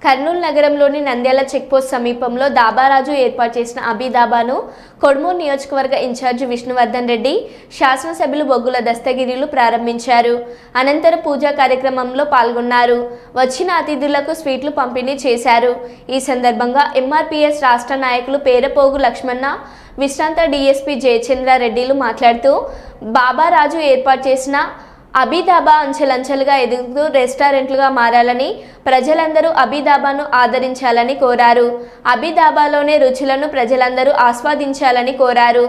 కర్నూలు నగరంలోని నంద్యాల చెక్పోస్ట్ సమీపంలో దాబారాజు ఏర్పాటు చేసిన అభి దాబాను కొడుమూరు నియోజకవర్గ ఇన్ఛార్జి విష్ణువర్ధన్ రెడ్డి, శాసనసభ్యులు బొగ్గుల దస్తగిరిలు ప్రారంభించారు. అనంతరం పూజా కార్యక్రమంలో పాల్గొన్నారు. వచ్చిన అతిథులకు స్వీట్లు పంపిణీ చేశారు. ఈ సందర్భంగా ఎంఆర్పీఎస్ రాష్ట్ర నాయకులు పేరపోగు లక్ష్మణ, విశ్రాంత డీఎస్పీ జయచంద్రారెడ్డిలు మాట్లాడుతూ బాబారాజు ఏర్పాటు చేసిన అభి దాబా అంచెలంచెలుగా ఎదుగుతూ రెస్టారెంట్లుగా మారాలని, ప్రజలందరూ అభి దాబాను ఆదరించాలని కోరారు. అభి దాబాలోనే రుచులను ప్రజలందరూ ఆస్వాదించాలని కోరారు.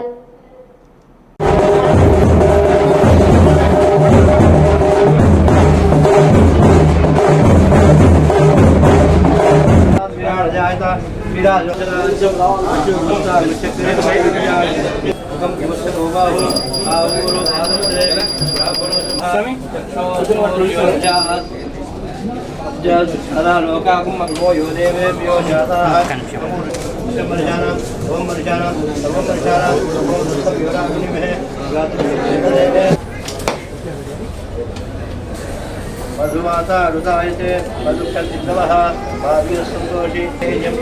मधुमाता ऋतायते मधुक्षतिद्रवः भावीरसन्तोषी तेजं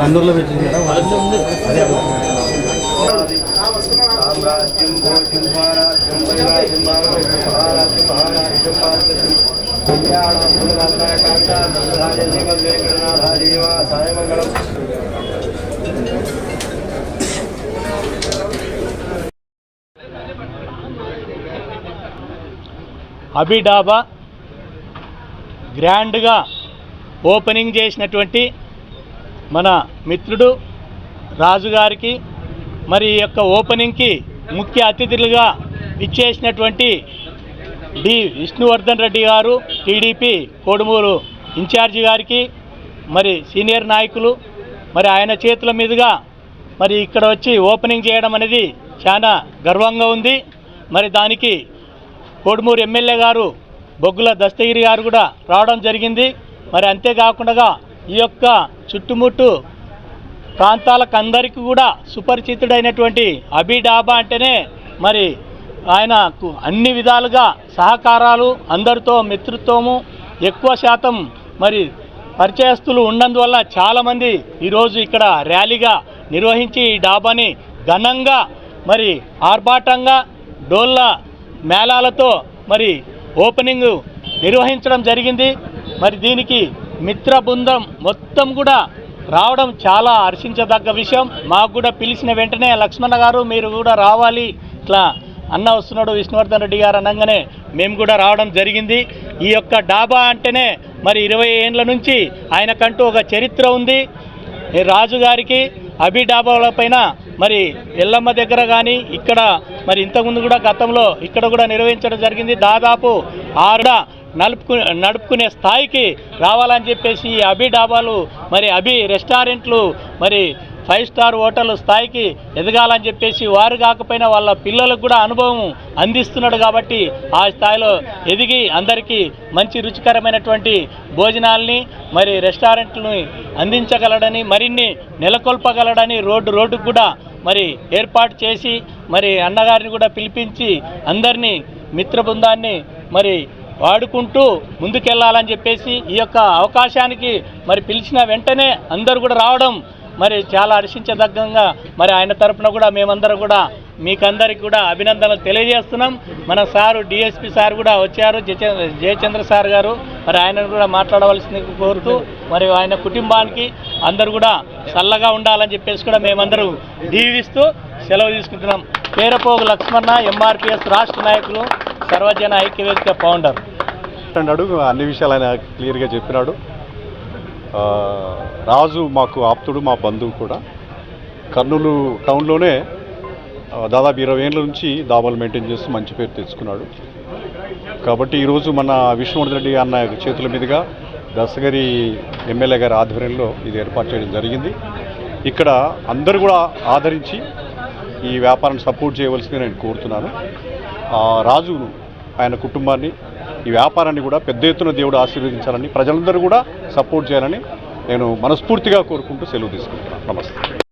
బందూరులో పెట్టింది కదా సామ్రాజ్యం భోజ్యం మహారాజ్యం వైరాజ్యం మహారాజ్యం మహారాజ్యం సాయమంగళం. అభి డాబా గ్రాండ్గా ఓపెనింగ్ చేసినటువంటి మన మిత్రుడు రాజుగారికి, మరి ఈ యొక్క ఓపెనింగ్కి ముఖ్య అతిథులుగా ఇచ్చేసినటువంటి డి విష్ణువర్ధన్ రెడ్డి గారు, టీడీపీ కోడుమూరు ఇన్ఛార్జి గారికి, మరి సీనియర్ నాయకులు, మరి ఆయన చేతుల మీదుగా మరి ఇక్కడ వచ్చి ఓపెనింగ్ చేయడం అనేది చాలా గర్వంగా ఉంది. మరి దానికి కోడుమూరు ఎమ్మెల్యే గారు బొగ్గుల దస్తగిరి గారు కూడా రావడం జరిగింది. మరి అంతేకాకుండా ఈ యొక్క చుట్టుముట్టు ప్రాంతాలకు అందరికీ కూడా సుపరిచితుడైనటువంటి అభి డాబా అంటేనే మరి ఆయనకు అన్ని విధాలుగా సహకారాలు, అందరితో మిత్రత్వము, ఎక్కువ శాతం మరి పరిచయస్తులు ఉన్నందువల్ల చాలామంది ఈరోజు ఇక్కడ ర్యాలీగా నిర్వహించి ఈ డాబాని ఘనంగా మరి ఆర్భాటంగా డోళ్ళ మేళాలతో మరి ఓపెనింగ్ నిర్వహించడం జరిగింది. మరి దీనికి మిత్ర బృందం మొత్తం కూడా రావడం చాలా హర్షించదగ్గ విషయం. మాకు కూడా పిలిచిన వెంటనే లక్ష్మణ గారు మీరు కూడా రావాలి, ఇట్లా అన్న వస్తున్నాడు విష్ణువర్ధన్ రెడ్డి గారు అనగానే మేము కూడా రావడం జరిగింది. ఈ యొక్క డాబా అంటేనే మరి 20 ఏళ్ళ నుంచి ఆయనకంటూ ఒక చరిత్ర ఉంది. రాజుగారికి అభి డాబాల పైన మరి ఎల్లమ్మ దగ్గర కానీ ఇక్కడ మరి ఇంతకుముందు కూడా గతంలో ఇక్కడ కూడా నిర్వహించడం జరిగింది. దాదాపు 6 నడుపుకునే స్థాయికి రావాలని చెప్పేసి ఈ అభి డాబాలు మరి అభి రెస్టారెంట్లు మరి 5 స్టార్ హోటల్ స్థాయికి ఎదగాలని చెప్పేసి వారు కాకపోయినా వాళ్ళ పిల్లలకు కూడా అనుభవం అందిస్తున్నాడు. కాబట్టి ఆ స్థాయిలో ఎదిగి అందరికీ మంచి రుచికరమైనటువంటి భోజనాల్ని మరి రెస్టారెంట్లను అందించగలడని, మరిన్ని నెలకొల్పగలడని రోడ్డుకు కూడా మరి ఏర్పాటు చేసి మరి అన్నగారిని కూడా పిలిపించి అందరినీ మిత్ర బృందాన్ని మరి వాడుకుంటూ ముందుకెళ్లాలని చెప్పేసి ఈ యొక్క అవకాశానికి మరి పిలిచిన వెంటనే అందరూ కూడా రావడం మరి చాలా హర్షించదగ్గంగా మరి ఆయన తరపున కూడా మేమందరం కూడా మీకందరికి కూడా అభినందనలు తెలియజేస్తున్నాం. మన సారు డిఎస్పీ సార్ కూడా వచ్చారు, జయచంద్ర సార్ గారు, మరి ఆయన కూడా మాట్లాడవలసింది కోరుతూ మరి ఆయన కుటుంబానికి అందరూ కూడా చల్లగా ఉండాలని చెప్పేసి కూడా మేమందరూ దీవిస్తూ సెలవు తీసుకుంటున్నాం. పేరపోగు లక్ష్మణ, ఎంఆర్పీఎస్ రాష్ట్ర నాయకులు, సర్వజన ఐక్యవేదిక ఫౌండర్ అన్నాడు. అన్ని విషయాలు ఆయన క్లియర్గా చెప్పినాడు. రాజు మాకు ఆప్తుడు, మా బంధువు కూడా. కర్నూలు టౌన్లోనే దాదాపు 20 ఏళ్ళ నుంచి దాబాలు మెయింటైన్ చేస్తూ మంచి పేరు తెచ్చుకున్నాడు. కాబట్టి ఈరోజు మన విష్ణువర్ధన్ రెడ్డి అన్న చేతుల మీదుగా దస్తగిరి ఎమ్మెల్యే గారి ఆధ్వర్యంలో ఇది ఏర్పాటు చేయడం జరిగింది. ఇక్కడ అందరూ కూడా ఆదరించి ఈ వ్యాపారాన్ని సపోర్ట్ చేయవలసిందిగా నేను కోరుతున్నాను. రాజును, ఆయన కుటుంబాన్ని, ఈ వ్యాపారాన్ని కూడా పెద్ద ఎత్తున దేవుడు ఆశీర్వదించాలని, ప్రజలందరూ కూడా సపోర్ట్ చేయాలని నేను మనస్ఫూర్తిగా కోరుకుంటూ సెలవు తీసుకుంటున్నాను. నమస్తే.